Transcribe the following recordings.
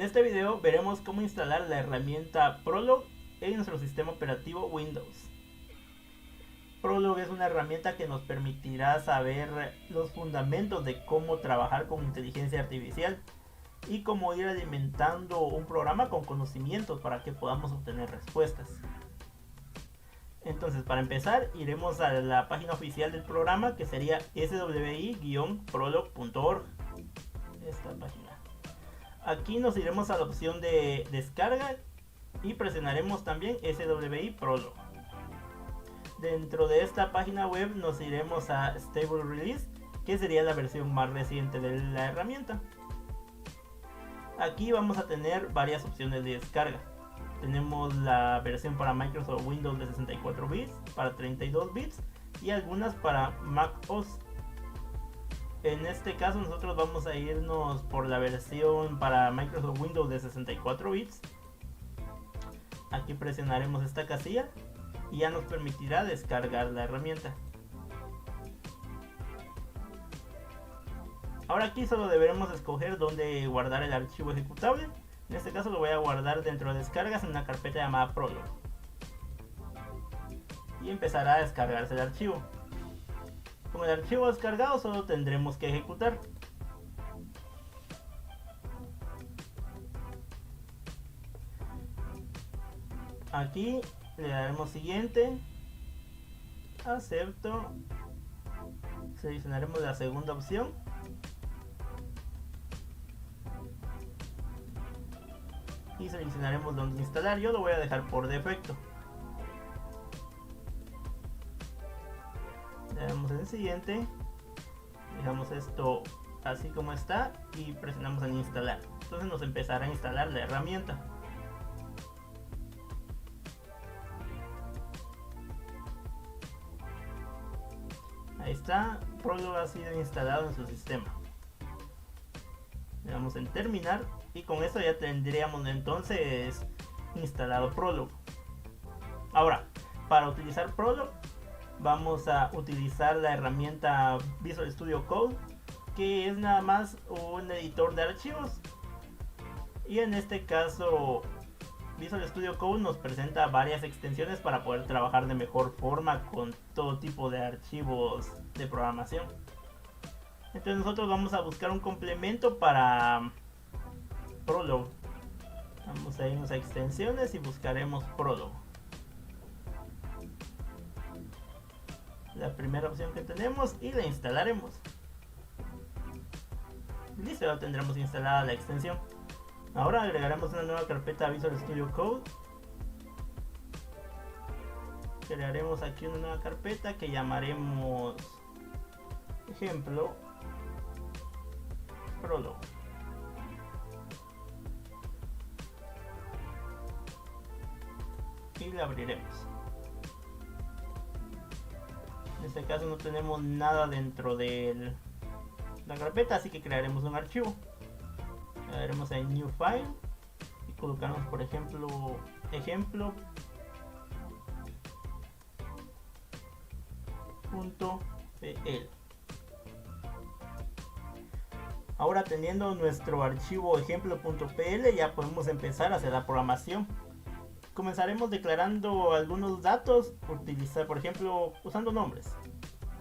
En este video veremos cómo instalar la herramienta Prolog en nuestro sistema operativo Windows. Prolog es una herramienta que nos permitirá saber los fundamentos de cómo trabajar con inteligencia artificial y cómo ir alimentando un programa con conocimientos para que podamos obtener respuestas. Entonces, para empezar, iremos a la página oficial del programa, que sería swi-prolog.org. Esta página. Aquí nos iremos a la opción de descarga y presionaremos también SWI Prolog. Dentro de esta página web nos iremos a Stable Release, que sería la versión más reciente de la herramienta. Aquí vamos a tener varias opciones de descarga. Tenemos la versión para Microsoft Windows de 64 bits, para 32 bits y algunas para Mac OS. En este caso nosotros vamos a irnos por la versión para Microsoft Windows de 64 bits. Aquí presionaremos esta casilla y ya nos permitirá descargar la herramienta. Ahora aquí solo deberemos escoger dónde guardar el archivo ejecutable. En este caso lo voy a guardar dentro de descargas en una carpeta llamada Prolog. Y empezará a descargarse el archivo. Con el archivo descargado solo tendremos que ejecutar. Aquí le daremos siguiente, acepto, seleccionaremos la segunda opción y seleccionaremos donde instalar. Yo lo voy a dejar por defecto. Le damos en siguiente, dejamos esto así como está y presionamos en instalar. Entonces nos empezará a instalar la herramienta. Ahí está, Prolog ha sido instalado en su sistema. Le damos en terminar y con esto ya tendríamos entonces instalado Prolog. Ahora, para utilizar Prolog vamos a utilizar la herramienta Visual Studio Code, que es nada más un editor de archivos. Y en este caso Visual Studio Code nos presenta varias extensiones para poder trabajar de mejor forma con todo tipo de archivos de programación. Entonces nosotros vamos a buscar un complemento para Prolog. Vamos a irnos a extensiones y buscaremos Prolog. La primera opción que tenemos y la instalaremos. Listo, ya tendremos instalada la extensión. Ahora agregaremos una nueva carpeta a Visual Studio Code. Crearemos aquí una nueva carpeta que llamaremos ejemplo Prolog. Y la abriremos. En este caso no tenemos nada dentro de la carpeta, así que crearemos un archivo. Le daremos en New File y colocamos, por ejemplo, ejemplo.pl. Ahora, teniendo nuestro archivo ejemplo.pl, ya podemos empezar a hacer la programación. Comenzaremos declarando algunos datos, por ejemplo, usando nombres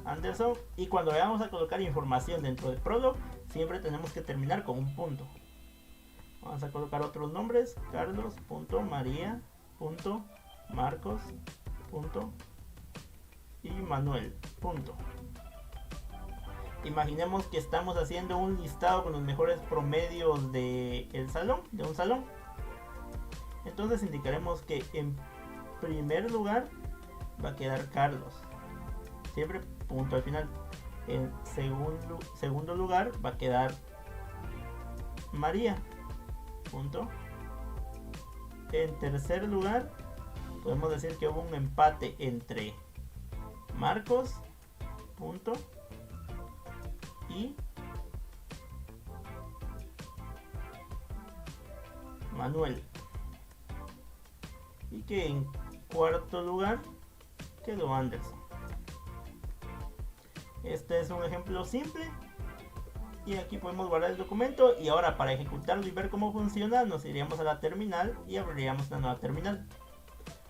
Anderson, y cuando vayamos a colocar información dentro de Prolog, siempre tenemos que terminar con un punto. Vamos a colocar otros nombres: Carlos.María. Marcos. Y Manuel. Imaginemos que estamos haciendo un listado con los mejores promedios de un salón. Entonces indicaremos que en primer lugar va a quedar Carlos, siempre punto al final. En segundo lugar va a quedar María, punto. En tercer lugar podemos decir que hubo un empate entre Marcos, punto, y Manuel, y que en cuarto lugar quedó Anderson. Este es un ejemplo simple Y aquí podemos guardar el documento. Y ahora para ejecutarlo y ver cómo funciona, nos iríamos a la terminal y abriríamos una nueva terminal.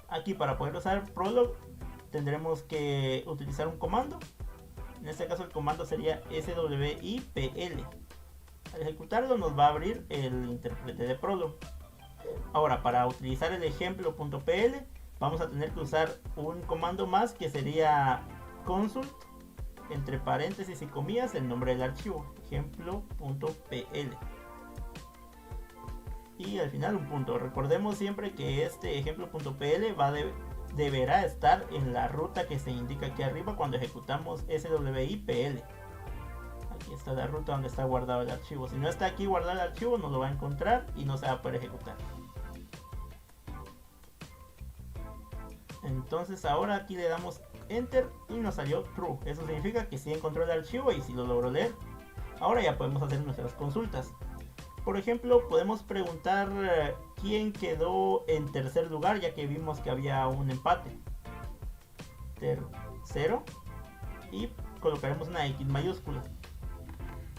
Aquí para poder usar Prolog tendremos que utilizar un comando. En este caso el comando sería swipl. Al ejecutarlo nos va a abrir el intérprete de Prolog. Ahora para utilizar el ejemplo.pl vamos a tener que usar un comando más, que sería consult entre paréntesis y comillas el nombre del archivo, ejemplo.pl, y al final un punto. Recordemos siempre que este ejemplo.pl deberá estar en la ruta que se indica aquí arriba cuando ejecutamos swipl. Aquí está la ruta donde está guardado el archivo. Si no está aquí guardado el archivo, no lo va a encontrar y no se va a poder ejecutar. Entonces ahora aquí le damos enter y nos salió true. Eso significa que sí encontró el archivo y sí lo logró leer. Ahora ya podemos hacer nuestras consultas. Por ejemplo, podemos preguntar quién quedó en tercer lugar, ya que vimos que había un empate. Tercero. Y colocaremos una X mayúscula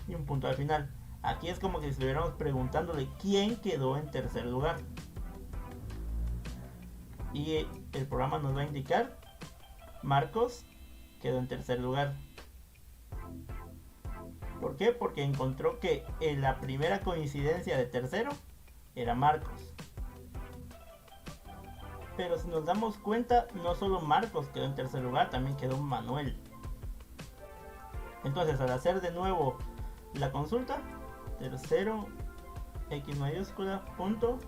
y un punto al final. Aquí es como que si estuviéramos preguntándole quién quedó en tercer lugar. Y el programa nos va a indicar: Marcos quedó en tercer lugar. ¿Por qué? Porque encontró que en la primera coincidencia de tercero era Marcos. Pero si nos damos cuenta, no solo Marcos quedó en tercer lugar, también quedó Manuel. Entonces al hacer de nuevo la consulta, tercero, X mayúscula, punto,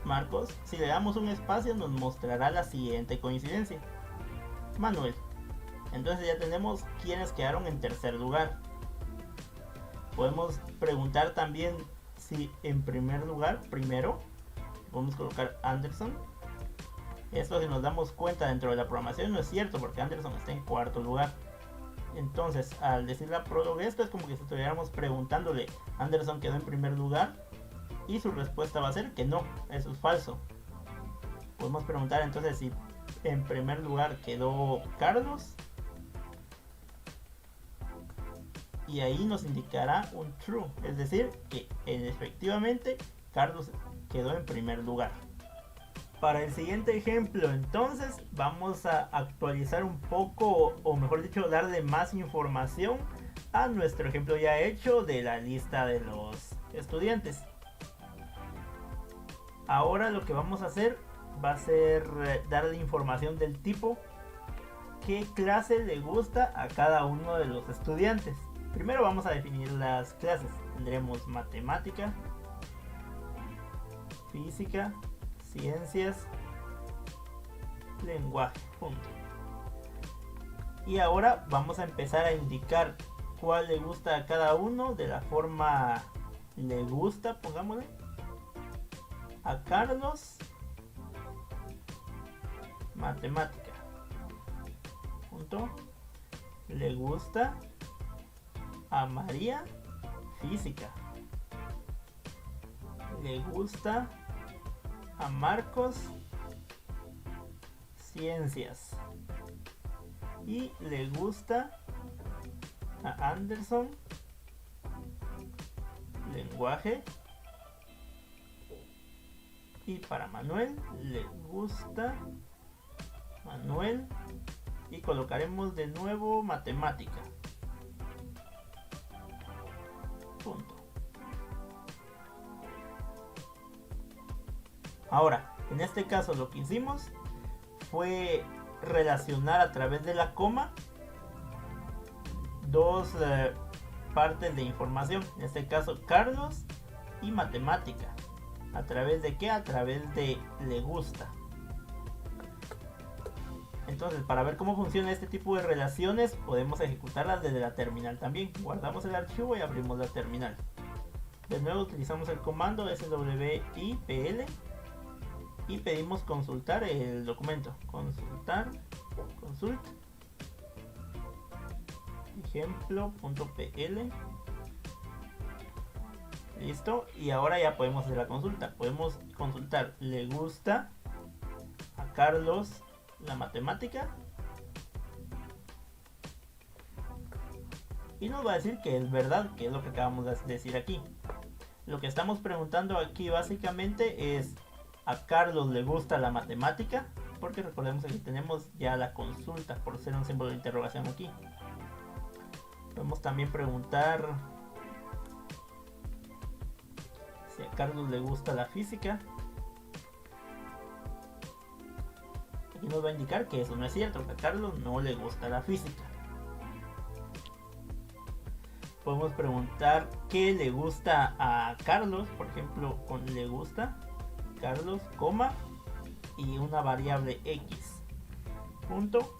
Marcos, si le damos un espacio nos mostrará la siguiente coincidencia: Manuel. Entonces ya tenemos quienes quedaron en tercer lugar. Podemos preguntar también si en primer lugar, primero, podemos colocar Anderson. Esto, si nos damos cuenta dentro de la programación, no es cierto, porque Anderson está en cuarto lugar. Entonces al decir la Prolog esto, es como que si estuviéramos preguntándole: Anderson quedó en primer lugar, y su respuesta va a ser que no, eso es falso. Podemos preguntar entonces si en primer lugar quedó Carlos, y ahí nos indicará un true, es decir, que efectivamente Carlos quedó en primer lugar. Para el siguiente ejemplo, entonces, vamos a actualizar un poco, o mejor dicho, darle más información a nuestro ejemplo ya hecho de la lista de los estudiantes. Ahora lo que vamos a hacer va a ser darle información del tipo qué clase le gusta a cada uno de los estudiantes. Primero vamos a definir las clases. Tendremos matemática, física, ciencias, lenguaje, punto. Y ahora vamos a empezar a indicar cuál le gusta a cada uno de la forma le gusta, pongámosle. A Carlos, matemática, punto. Le gusta a María, física. Le gusta a Marcos, ciencias. Y le gusta a Anderson, lenguaje. Y para Manuel le gusta Manuel, y colocaremos de nuevo matemática, punto. Ahora, en este caso lo que hicimos fue relacionar a través de la coma dos partes de información, en este caso Carlos y matemática. ¿A través de qué? A través de le gusta. Entonces, para ver cómo funciona este tipo de relaciones, podemos ejecutarlas desde la terminal también. Guardamos el archivo y abrimos la terminal. De nuevo utilizamos el comando swipl y pedimos consultar el documento. Consult ejemplo.pl. Listo, y ahora ya podemos hacer la consulta. Podemos consultar: le gusta a Carlos la matemática. y nos va a decir que es verdad, que es lo que acabamos de decir aquí. Lo que estamos preguntando aquí básicamente es: ¿a Carlos le gusta la matemática? Porque recordemos que aquí tenemos ya la consulta por ser un símbolo de interrogación aquí. Podemos también preguntar si a Carlos le gusta la física. Aquí nos va a indicar que eso no es cierto, que a Carlos no le gusta la física. Podemos preguntar qué le gusta a Carlos, por ejemplo, con le gusta Carlos, coma, y una variable x, punto,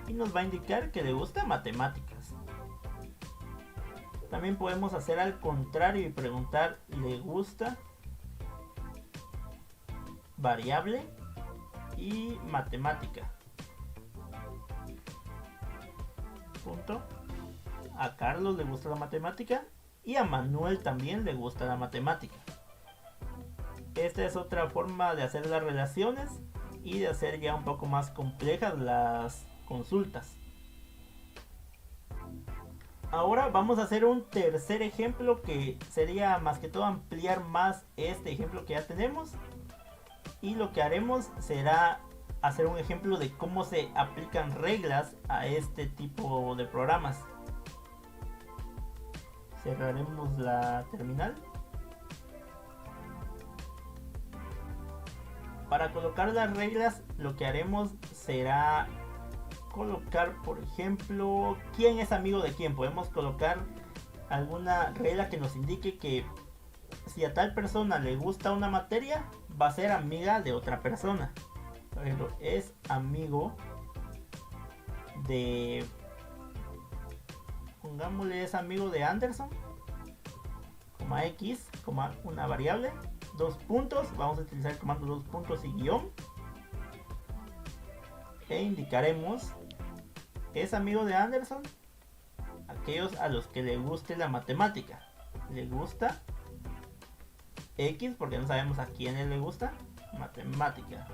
y nos va a indicar que le gusta matemáticas. También podemos hacer al contrario y preguntar le gusta variable y matemática, punto. A Carlos le gusta la matemática y a Manuel también le gusta la matemática. Esta es otra forma de hacer las relaciones y de hacer ya un poco más complejas las consultas. Ahora vamos a hacer un tercer ejemplo que sería más que todo ampliar más este ejemplo que ya tenemos, y lo que haremos será hacer un ejemplo de cómo se aplican reglas a este tipo de programas. Cerraremos la terminal. Para colocar las reglas, lo que haremos será colocar, por ejemplo, quién es amigo de quién. Podemos colocar alguna regla que nos indique que si a tal persona le gusta una materia, va a ser amiga de otra persona. Por ejemplo, es amigo de, pongámosle, es amigo de Anderson, coma x, coma una variable, dos puntos, vamos a utilizar el comando dos puntos y guión, e indicaremos: es amigo de Anderson aquellos a los que le guste la matemática. Le gusta x, porque no sabemos a quién le gusta matemática,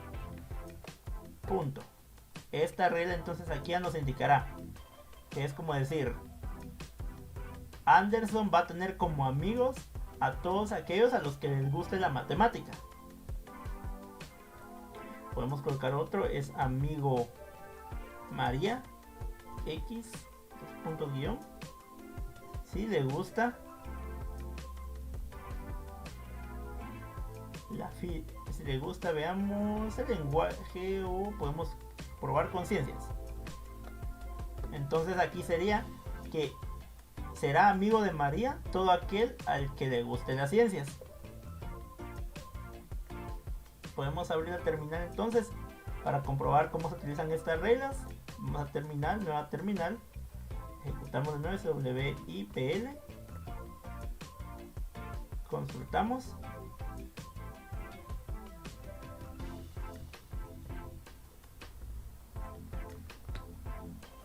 punto. Esta regla entonces aquí ya nos indicará que es como decir: Anderson va a tener como amigos a todos aquellos a los que les guste la matemática. Podemos colocar otro: es amigo María x, dos puntos guión, si le gusta si le gusta, veamos, el lenguaje, o podemos probar conciencias. Entonces aquí sería que será amigo de María todo aquel al que le guste las ciencias. Podemos abrir la terminal entonces para comprobar cómo se utilizan estas reglas. Vamos a terminar, nueva terminal, ejecutamos de nuevo WIPL, consultamos,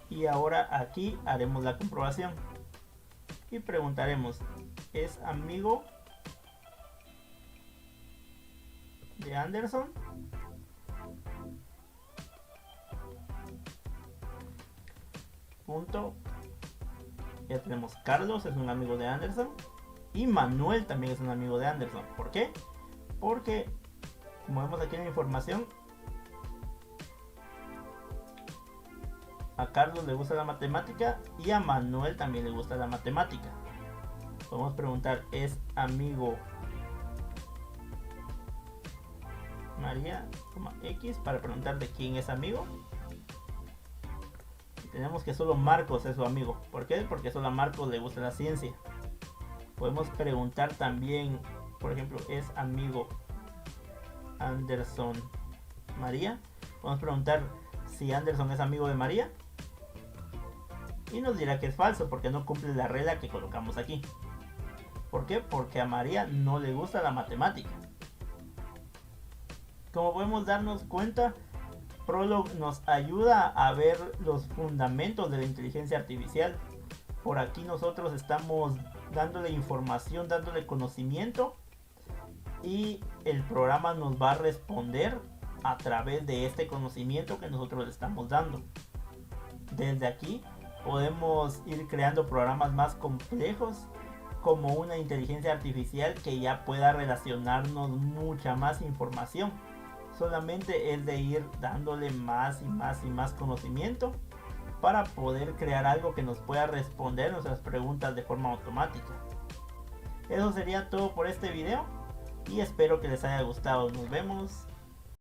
y ahora aquí haremos la comprobación y preguntaremos: ¿es amigo de Anderson? Punto. Ya tenemos Carlos es un amigo de Anderson y Manuel también es un amigo de Anderson. ¿Por qué? Porque, como vemos aquí en la información, a Carlos le gusta la matemática y a Manuel también le gusta la matemática. Podemos preguntar: ¿es amigo María, x, para preguntar de quién es amigo? Y tenemos que solo Marcos es su amigo. ¿Por qué? Porque solo a Marcos le gusta la ciencia. Podemos preguntar también, por ejemplo, ¿es amigo Anderson María? Podemos preguntar si Anderson es amigo de María, y nos dirá que es falso porque no cumple la regla que colocamos aquí. ¿Por qué? Porque a María no le gusta la matemática. Como podemos darnos cuenta, Prolog nos ayuda a ver los fundamentos de la inteligencia artificial. Por aquí nosotros estamos dándole información, dándole conocimiento, y el programa nos va a responder a través de este conocimiento que nosotros le estamos dando. Desde aquí podemos ir creando programas más complejos, como una inteligencia artificial que ya pueda relacionarnos mucha más información. Solamente es de ir dándole más y más y más conocimiento para poder crear algo que nos pueda responder nuestras preguntas de forma automática. Eso sería todo por este video y espero que les haya gustado. Nos vemos.